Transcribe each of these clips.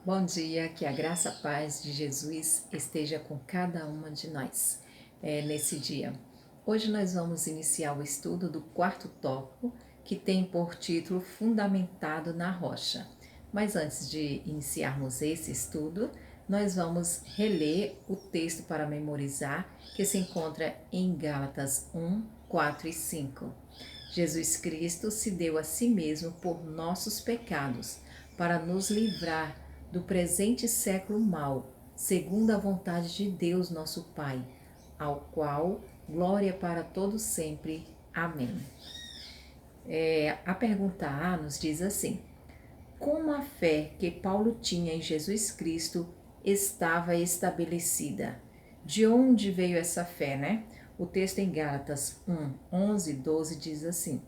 Bom dia, que a graça e a paz de Jesus esteja com cada uma de nós nesse dia. Hoje nós vamos iniciar o estudo do quarto tópico, que tem por título Fundamentado na Rocha. Mas antes de iniciarmos esse estudo, nós vamos reler o texto para memorizar, que se encontra em Gálatas 1, 4 e 5. Jesus Cristo se deu a si mesmo por nossos pecados, para nos livrar do presente século mau, segundo a vontade de Deus nosso Pai, ao qual glória para todos sempre. Amém. A pergunta A nos diz assim: como a fé que Paulo tinha em Jesus Cristo estava estabelecida? De onde veio essa fé, né? O texto em Gálatas 1, 11 e 12 diz assim: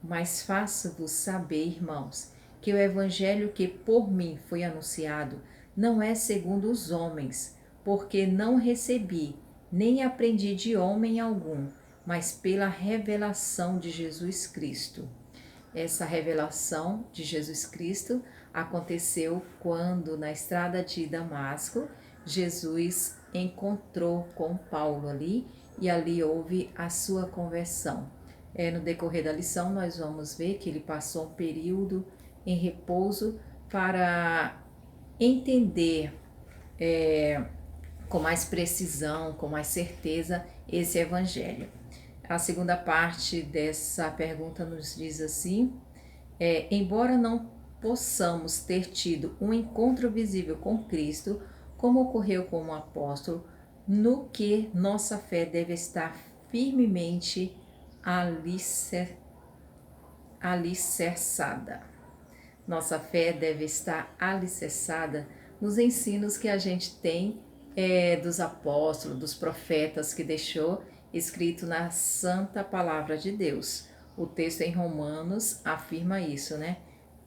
mas faço-vos saber, irmãos, que o evangelho que por mim foi anunciado não é segundo os homens, porque não recebi, nem aprendi de homem algum, mas pela revelação de Jesus Cristo. Essa revelação de Jesus Cristo aconteceu quando, na estrada de Damasco, Jesus encontrou com Paulo ali e ali houve a sua conversão. No decorrer da lição, nós vamos ver que ele passou um período em repouso para entender com mais precisão, com mais certeza, esse evangelho. A segunda parte dessa pergunta nos diz assim: embora não possamos ter tido um encontro visível com Cristo, como ocorreu com o apóstolo, no que nossa fé deve estar firmemente alicerçada. Nossa fé deve estar alicerçada nos ensinos que a gente tem dos apóstolos, dos profetas que deixou escrito na santa palavra de Deus. O texto em Romanos afirma isso, né?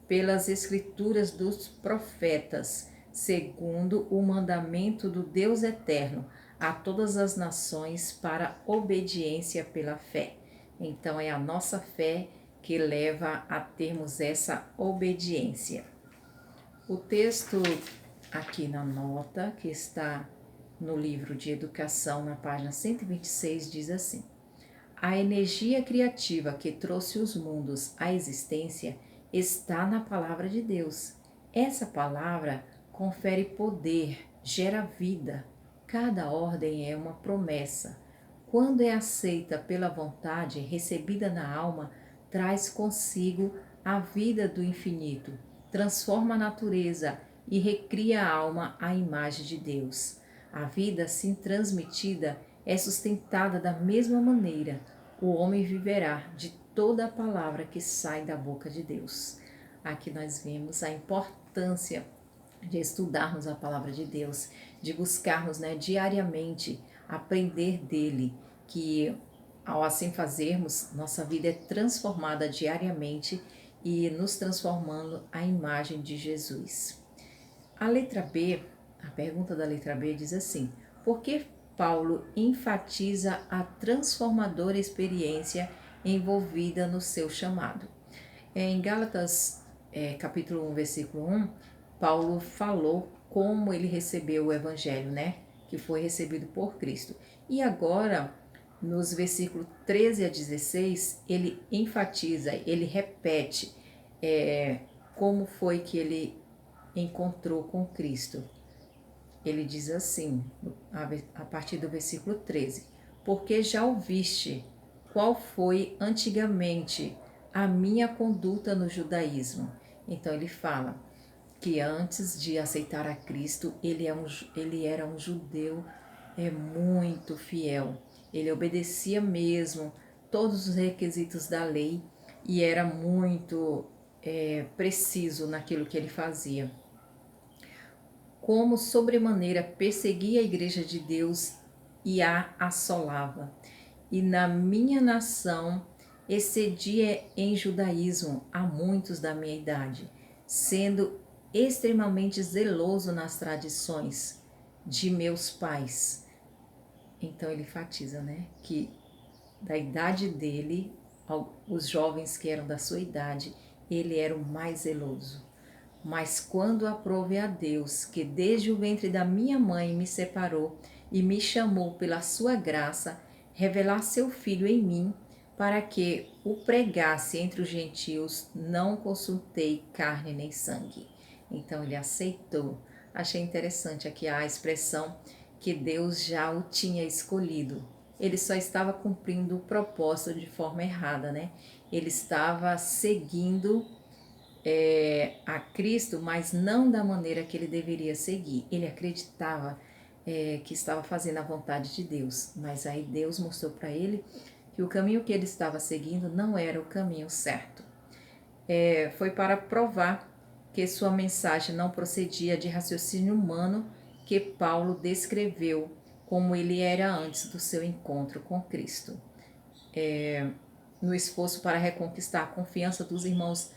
Pelas escrituras dos profetas, segundo o mandamento do Deus eterno, a todas as nações para obediência pela fé. Então é a nossa fé que leva a termos essa obediência. O texto aqui na nota, que está no livro de educação, na página 126, diz assim: a energia criativa que trouxe os mundos à existência está na palavra de Deus. Essa palavra confere poder, gera vida. Cada ordem é uma promessa. Quando é aceita pela vontade, recebida na alma, traz consigo a vida do infinito, transforma a natureza e recria a alma à imagem de Deus. A vida assim transmitida é sustentada da mesma maneira. O homem viverá de toda a palavra que sai da boca de Deus. Aqui nós vemos a importância de estudarmos a palavra de Deus, de buscarmos, diariamente aprender dele, que ao assim fazermos, nossa vida é transformada diariamente e nos transformando à imagem de Jesus. A letra B, a pergunta da letra B diz assim: por que Paulo enfatiza a transformadora experiência envolvida no seu chamado? Em Gálatas, capítulo 1, versículo 1, Paulo falou como ele recebeu o evangelho, né? Que foi recebido por Cristo. E agora, nos versículos 13 a 16, ele enfatiza, ele repete como foi que ele encontrou com Cristo. Ele diz assim, a partir do versículo 13: porque já ouviste qual foi antigamente a minha conduta no judaísmo. Então ele fala que antes de aceitar a Cristo, ele era um judeu muito fiel. Ele obedecia mesmo todos os requisitos da lei e era muito preciso naquilo que ele fazia. Como sobremaneira perseguia a igreja de Deus e a assolava. E na minha nação excedia em judaísmo a muitos da minha idade, sendo extremamente zeloso nas tradições de meus pais. Então ele enfatiza, que da idade dele, os jovens que eram da sua idade, ele era o mais zeloso. Mas quando aprove a Deus, que desde o ventre da minha mãe me separou e me chamou pela sua graça, revelar seu Filho em mim, para que o pregasse entre os gentios, não consultei carne nem sangue. Então ele aceitou. Achei interessante aqui a expressão que Deus já o tinha escolhido. Ele só estava cumprindo o propósito de forma errada, né? Ele estava seguindo a Cristo, mas não da maneira que ele deveria seguir. Ele acreditava que estava fazendo a vontade de Deus, mas aí Deus mostrou para ele que o caminho que ele estava seguindo não era o caminho certo. Foi para provar que sua mensagem não procedia de raciocínio humano que Paulo descreveu como ele era antes do seu encontro com Cristo. No esforço para reconquistar a confiança dos irmãos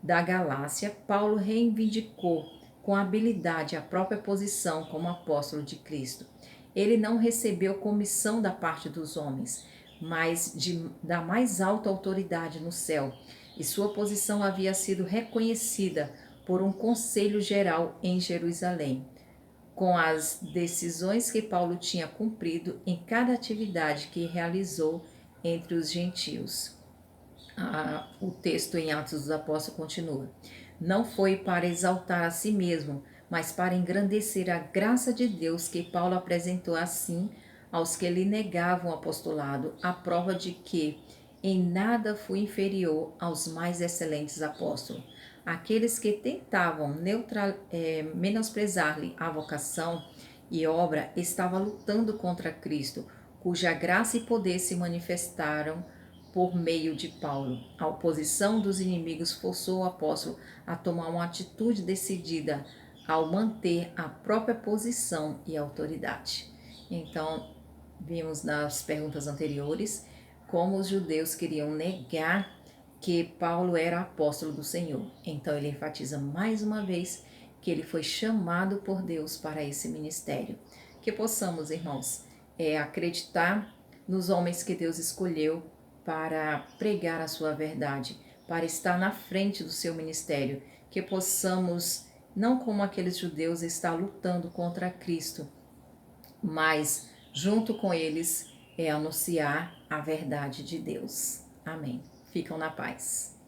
da Galácia, Paulo reivindicou com habilidade a própria posição como apóstolo de Cristo. Ele não recebeu comissão da parte dos homens, mas da mais alta autoridade no céu, e sua posição havia sido reconhecida por um conselho geral em Jerusalém, com as decisões que Paulo tinha cumprido em cada atividade que realizou entre os gentios. O texto em Atos dos Apóstolos continua. Não foi para exaltar a si mesmo, mas para engrandecer a graça de Deus que Paulo apresentou assim aos que lhe negavam o apostolado, a prova de que em nada fui inferior aos mais excelentes apóstolos. Aqueles que tentavam menosprezar-lhe a vocação e obra estavam lutando contra Cristo, cuja graça e poder se manifestaram por meio de Paulo. A oposição dos inimigos forçou o apóstolo a tomar uma atitude decidida ao manter a própria posição e autoridade. Então, vimos nas perguntas anteriores como os judeus queriam negar que Paulo era apóstolo do Senhor. Então, ele enfatiza mais uma vez que ele foi chamado por Deus para esse ministério. Que possamos, irmãos, acreditar nos homens que Deus escolheu para pregar a sua verdade, para estar na frente do seu ministério, que possamos, não como aqueles judeus, estar lutando contra Cristo, mas junto com eles anunciar a verdade de Deus. Amém. Ficam na paz.